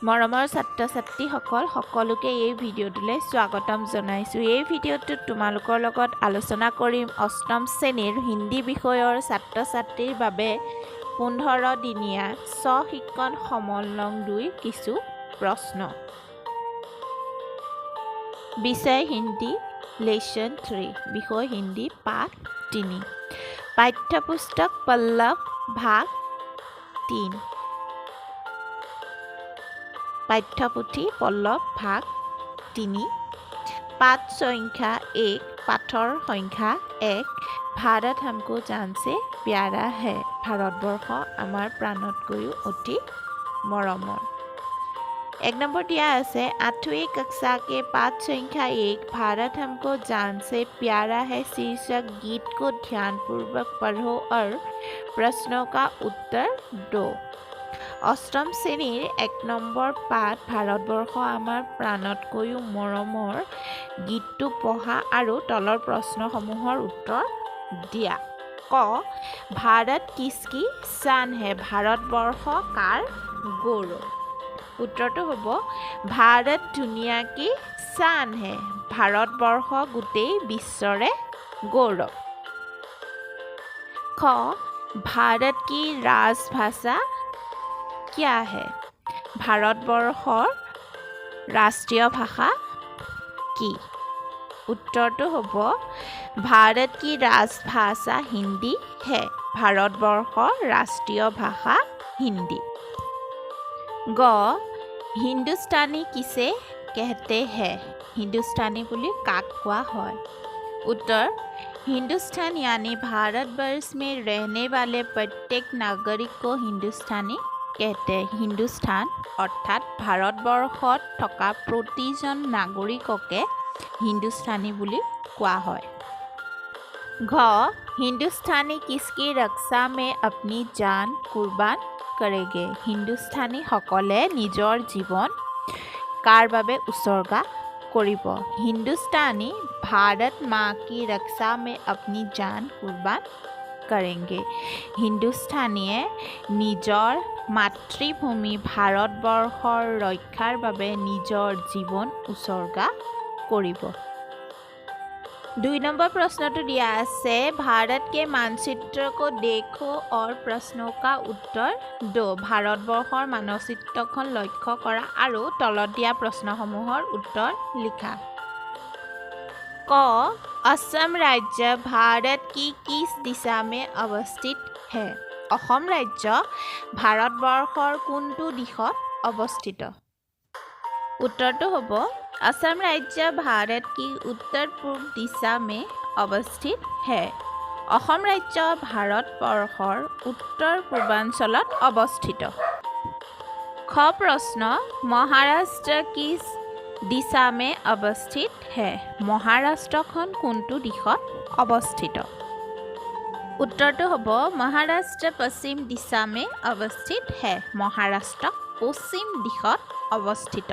মৰমৰ ছাত্ৰ ছাত্ৰীসকল সকলোকে এই ভিডিঅ'টোলৈ স্বাগতম জনাইছোঁ। এই ভিডিঅ'টোত তোমালোকৰ লগত আলোচনা কৰিম অষ্টম শ্ৰেণীৰ হিন্দী বিষয়ৰ ছাত্ৰ ছাত্ৰীৰ বাবে 15 দিনীয়া স্ব-শিক্ষণ সমলং 2 কিছু প্ৰশ্ন। বিষয় হিন্দী লেচন 3, বিষয় হিন্দী পাঠ 3, পাঠ্যপুস্তক পল্লৱ ভাগ 3, পাঠ্যপুথি পল্লৱ ভাগ 3, পাঠ সংখ্যা 1, পাঠৰ সংখ্যা 1, ভাৰত हमको जान से प्यारा है, ভাৰতবৰ্ষ আমাৰ প্ৰাণতকৈও অতি মৰমৰ। 1 নম্বৰ দিয়া আছে 8वीं कक्षा के पाठ संख्या 1, भारत हमको जान से प्यारा है शीर्षक गीत को ध्यानपूर्वक पढ़ो और प्रश्नों का उत्तर दो। অষ্টম শ্ৰেণীৰ 1 নম্বৰ পাঠ ভাৰতবৰ্ষ আমাৰ প্ৰাণতকৈও মৰমৰ গীতটো পঢ়া আৰু তলৰ প্ৰশ্নসমূহৰ উত্তৰ দিয়া। ক ভাৰত কিসকি শান হে, ভাৰতবৰ্ষ কাৰ গৌৰৱ? উত্তৰটো হ'ব ভাৰত দুনিয়া কি শান হে, ভাৰতবৰ্ষ গোটেই বিশ্বৰে গৌৰৱ। খ ভাৰত কি ৰাজভাষা क्या है, ভাৰতবৰ্ষৰ ৰাষ্ট্ৰীয় ভাষা কি? উত্তৰটো হ'ব ভাৰত কি ৰাজভাষা হিন্দী है, ভাৰতবৰ্ষৰ ৰাষ্ট্ৰীয় ভাষা হিন্দী। গ হিন্দুস্তানী কিসে कहते हैं, হিন্দুস্তানী বুলি কাক কোৱা হয়? उत्तर हिंदुस्तान यानी भारतवर्ष में रहने वाले प्रत्येक नागरिक को हिंदुस्तानी कहते हैं। हिंदुस्तान अर्थात भारतवर्षत थका प्रतिजन नागरिकके हिंदुस्तानी বুলি কোৱা হয়। घ हिंदुस्तानी किसकी रक्षा में अपनी जान कुर्बान करेंगे, हिंदुस्तानी সকলে নিজৰ জীৱন কাৰ বাবে উৎসৰ্গা কৰিব? हिंदुस्तानी भारत माँ की रक्षा में अपनी जान कुर्बान करेंगे। हिंदुस्तानीয়ে নিজৰ মাতৃভূমি ভাৰতবৰ্ষৰ ৰক্ষাৰ বাবে নিজৰ জীৱন উৎসৰ্গা কৰিব। 2 নম্বৰ প্ৰশ্নটো দিয়া আছে भारत के मानचित्र को देखो और प्रश्नों का उत्तर दो। ভাৰতবৰ্ষৰ মানচিত্ৰখন লক্ষ্য কৰা আৰু তলত দিয়া প্ৰশ্নসমূহৰ উত্তৰ লিখা। ক असम राज्य भारत की किस दिशा में अवस्थित है, অসম ৰাজ্য ভাৰতবৰ্ষৰ কোনটো দিশত অৱস্থিত? উত্তৰটো হ'ব असम राज्य भारत की उत्तर पूर्व दिशा में अवस्थित है। অসম ৰাজ্য ভাৰতবৰ্ষৰ উত্তৰ পূৰ্বাঞ্চলত অৱস্থিত। খ প্ৰশ্ন মহাৰাষ্ট্ৰ কিস দিশা में अवस्थित है, মহাৰাষ্ট্ৰখন কোনটো দিশত অৱস্থিত? उत्तरটো হ'ব মহাৰাষ্ট্ৰ পশ্চিম দিশা में अवस्थित है, মহাৰাষ্ট্ৰ পশ্চিম দিশত অৱস্থিত।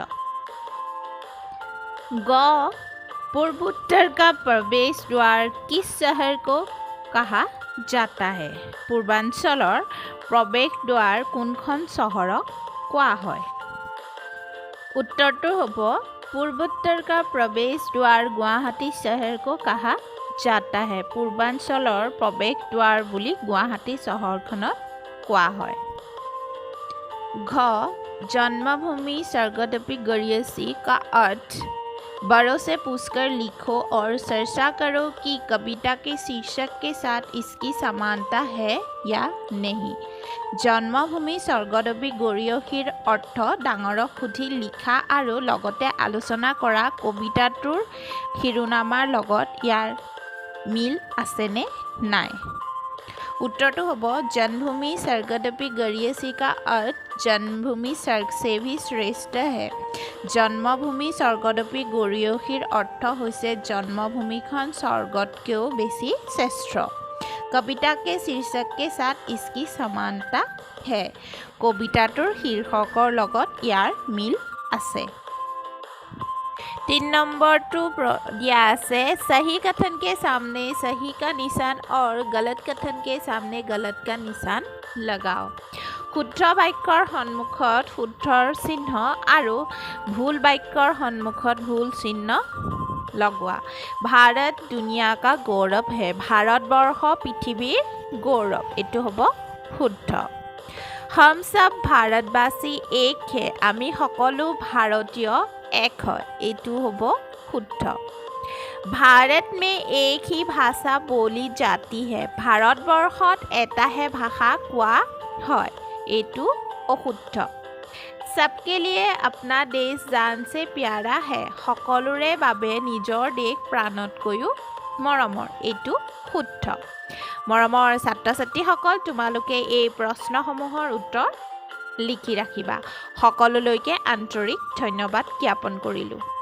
ग पूर्वोत्तर का प्रवेश द्वार किस शहर को कहा जाता है, পূৰ্বাঞ্চলৰ প্ৰৱেশ দ্বাৰ কোনখন চহৰক কোৱা হয়? उत्तरটো হ'ব पूर्वोत्तर का प्रवेश द्वार गुवाहाटी शहर को कहा जाता है, পূৰ্বাঞ্চলৰ প্ৰৱেশ দ্বাৰ বুলি গুৱাহাটী চহৰখনক কোৱা হয়। ঘ जन्मभूमि स्वर्गदपि गरीयसी का अर्थ बड़ों से पूछकर लिखो और चर्चा करो कि कविता के शीर्षक के साथ इसकी समानता है या नहीं। जन्मभूमि स्वर्गदपि গৰীয়সীৰ অৰ্থ ডাঙৰক সুধি লিখা আৰু লগতে আলোচনা কৰা কবিতাটোৰ শিৰোনামাৰ লগত ইয়াৰ মিল আছেনে নাই? उत्तरটো হ'ব जन्मभूमि स्वर्गदपि गरीयसी का अर्थ जन्मभूमि स्वर्ग से भी श्रेष्ठ है। जन्मभूमि स्वर्गदपि গৰীয়সীৰ অৰ্থ হৈছে জন্মভূমিখন স্বৰ্গতকৈও বেছি শ্ৰেষ্ঠ। कविता के शीर्षक के साथ इसकी समानता है, কবিতাটোৰ শীৰ্ষকৰ লগত ইয়াৰ মিল আছে। 3 नंबरটো दिया আছে सही कथन के सामने सही का निशान और गलत कथन के सामने गलत का निशान लगाओ। শুদ্ধ বাক্যৰ সন্মুখত শুদ্ধৰ চিহ্ন আৰু ভুল বাক্যৰ সন্মুখত ভুল চিহ্ন লগোৱা ভাৰত দুনিয়া কা গৌৰৱ হে ভাৰতবৰ্ষ পৃথিৱীৰ গৌৰৱ এইটো হ'ব শুদ্ধ हम सब भारतवासी एक है আমি সকলো ভাৰতীয় এক হয় এইটো হ'ব শুদ্ধ भारत में एक ही भाषा बोली जाती है ভাৰতবৰ্ষত এটাহে ভাষা কোৱা হয় এইটো অশুদ্ধ सबके लिए अपना देश जान से प्यारा है সকলোৰে বাবে নিজৰ দেশ প্ৰাণতকৈও মৰমৰ এইটো শুদ্ধ মৰমৰ ছাত্ৰ ছাত্ৰীসকল তোমালোকে এই প্ৰশ্নসমূহৰ উত্তৰ লিখি ৰাখিবা সকলোলৈকে আন্তৰিক ধন্যবাদ জ্ঞাপন কৰিলোঁ